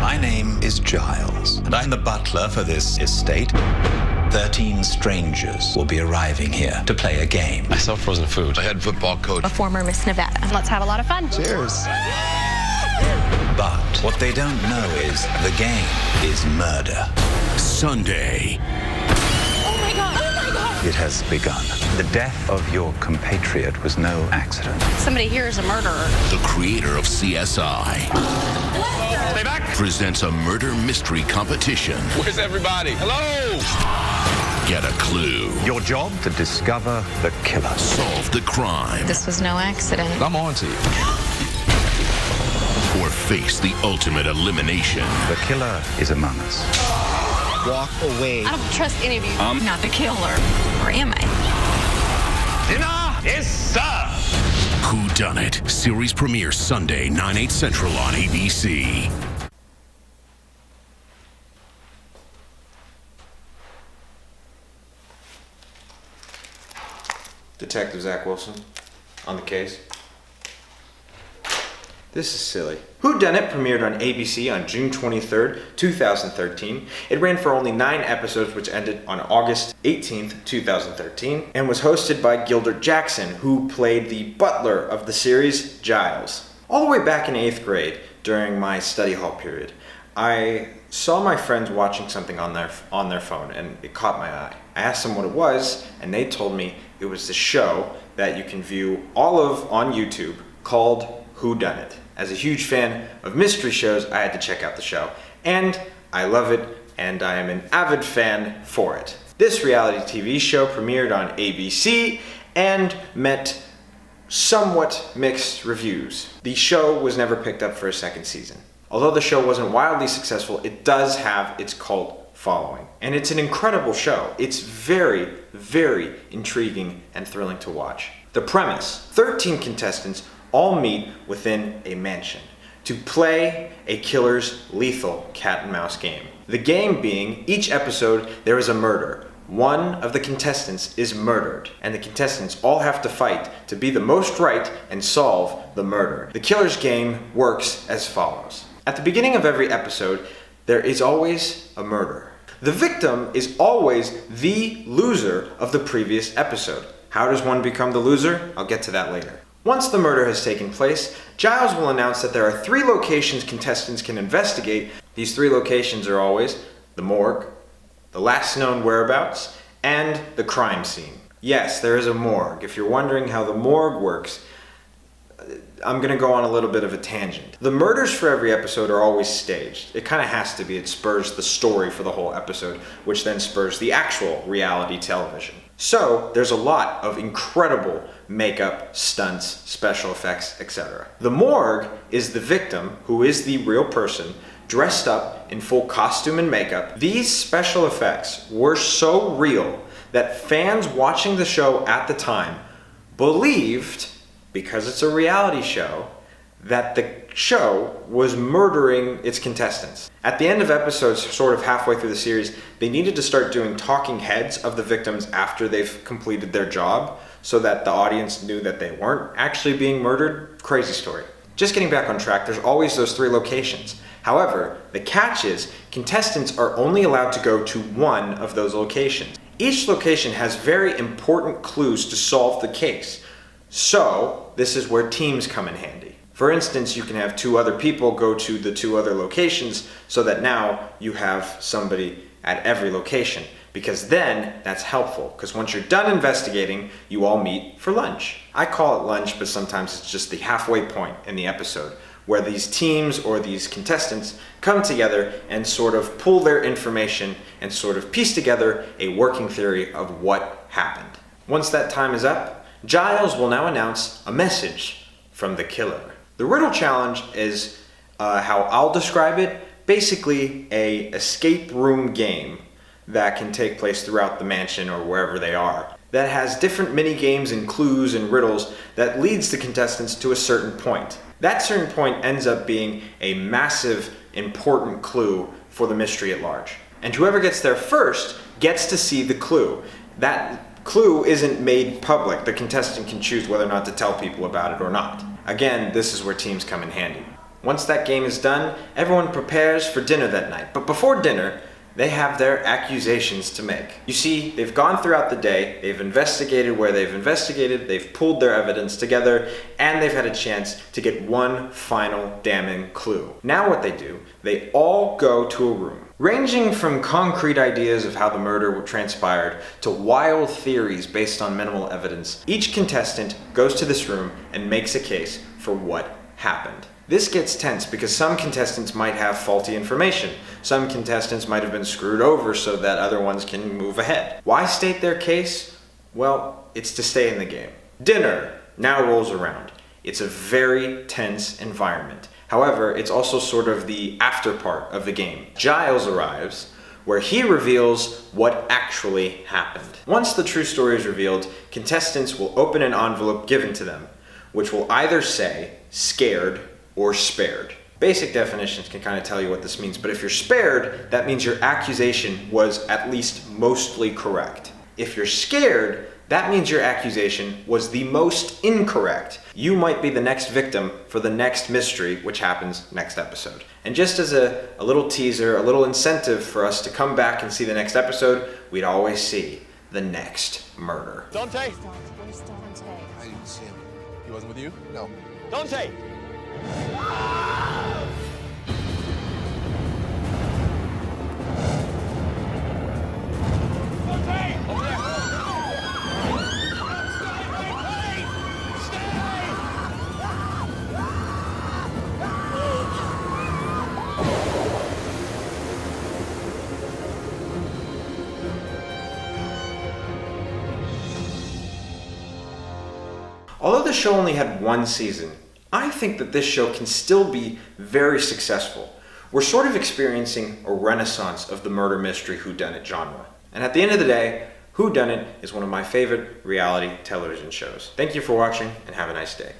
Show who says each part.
Speaker 1: My name is Giles, and I'm the butler for this estate. 13 strangers will be arriving here to play a game.
Speaker 2: I sell frozen food.
Speaker 3: A head football coach.
Speaker 4: A former Miss Nevada.
Speaker 5: Let's have a lot of fun.
Speaker 3: Cheers.
Speaker 1: But what they don't know is the game is murder.
Speaker 6: Sunday.
Speaker 5: Oh my God. Oh my God.
Speaker 1: It has begun. The death of your compatriot was no accident.
Speaker 5: Somebody here is a murderer.
Speaker 6: The creator of CSI
Speaker 2: Stay back.
Speaker 6: presents a murder mystery competition.
Speaker 2: Where's everybody? Hello.
Speaker 6: Get a clue.
Speaker 1: Your job to discover the killer.
Speaker 6: Solve the crime.
Speaker 4: This was no accident.
Speaker 2: I'm on to you.
Speaker 6: Or face the ultimate elimination.
Speaker 1: The killer is among us.
Speaker 3: Walk away.
Speaker 5: I don't trust any of you.
Speaker 4: I'm not the killer. Or am I?
Speaker 2: Dinner is served.
Speaker 6: Whodunnit. Series premiere Sunday, 9/8 Central on ABC.
Speaker 7: Detective Zach Wilson, on the case. This is silly. Whodunnit premiered on ABC on June 23rd, 2013. It ran for only 9 episodes, which ended on August 18th, 2013, and was hosted by Gilbert Jackson, who played the butler of the series, Giles. All the way back in 8th grade, during my study hall period, I saw my friends watching something on their phone, and it caught my eye. I asked them what it was, and they told me it was the show that you can view all of on YouTube called Whodunnit. As a huge fan of mystery shows, I had to check out the show, and I love it, and I am an avid fan for it. This reality TV show premiered on ABC and met somewhat mixed reviews. The show was never picked up for a second season. Although the show wasn't wildly successful, it does have its cult following. And it's an incredible show. It's very, very intriguing and thrilling to watch. The premise: 13 contestants all meet within a mansion to play a killer's lethal cat and mouse game. The game being, each episode there is a murder. One of the contestants is murdered, and the contestants all have to fight to be the most right and solve the murder. The killer's game works as follows. At the beginning of every episode, there is always a murder. The victim is always the loser of the previous episode. How does one become the loser? I'll get to that later. Once the murder has taken place, Giles will announce that there are 3 locations contestants can investigate. These 3 locations are always the morgue, the last known whereabouts, and the crime scene. Yes, there is a morgue. If you're wondering how the morgue works, I'm going to go on a little bit of a tangent. The murders for every episode are always staged. It kind of has to be. It spurs the story for the whole episode, which then spurs the actual reality television. So, there's a lot of incredible makeup, stunts, special effects, etc. The morgue is the victim, who is the real person, dressed up in full costume and makeup. These special effects were so real that fans watching the show at the time believed, because it's a reality show, that the show was murdering its contestants. At the end of episodes, sort of halfway through the series, they needed to start doing talking heads of the victims after they've completed their job, so that the audience knew that they weren't actually being murdered. Crazy story. Just getting back on track, there's always those 3 locations. However, the catch is, contestants are only allowed to go to one of those locations. Each location has very important clues to solve the case. So, this is where teams come in handy. For instance, you can have 2 other people go to the 2 other locations, so that now you have somebody at every location. Because then, that's helpful, because once you're done investigating, you all meet for lunch. I call it lunch, but sometimes it's just the halfway point in the episode, where these teams or these contestants come together and sort of pull their information and sort of piece together a working theory of what happened. Once that time is up, Giles will now announce a message from the killer. The riddle challenge is, how I'll describe it, basically a escape room game that can take place throughout the mansion or wherever they are, that has different mini games and clues and riddles that leads the contestants to a certain point. That certain point ends up being a massive, important clue for the mystery at large. And whoever gets there first gets to see the clue. That clue isn't made public. The contestant can choose whether or not to tell people about it or not. Again, this is where teams come in handy. Once that game is done, everyone prepares for dinner that night. But before dinner, they have their accusations to make. You see, they've gone throughout the day, they've investigated where they've investigated, they've pulled their evidence together, and they've had a chance to get one final damning clue. Now what they do, they all go to a room. Ranging from concrete ideas of how the murder transpired to wild theories based on minimal evidence, each contestant goes to this room and makes a case for what happened. This gets tense because some contestants might have faulty information. Some contestants might have been screwed over so that other ones can move ahead. Why state their case? Well, it's to stay in the game. Dinner now rolls around. It's a very tense environment. However, it's also sort of the after part of the game. Giles arrives, where he reveals what actually happened. Once the true story is revealed, contestants will open an envelope given to them, which will either say scared or spared. Basic definitions can kind of tell you what this means, but if you're spared, that means your accusation was at least mostly correct. If you're scared, that means your accusation was the most incorrect. You might be the next victim for the next mystery, which happens next episode. And just as a little teaser, a little incentive for us to come back and see the next episode, we'd always see the next murder.
Speaker 2: Dante!
Speaker 5: Where's Dante?
Speaker 3: I didn't see him.
Speaker 2: He wasn't with you?
Speaker 3: No.
Speaker 2: Dante!
Speaker 7: Although the show only had one season, I think that this show can still be very successful. We're sort of experiencing a renaissance of the murder mystery whodunit genre. And at the end of the day, Whodunnit is one of my favorite reality television shows. Thank you for watching and have a nice day.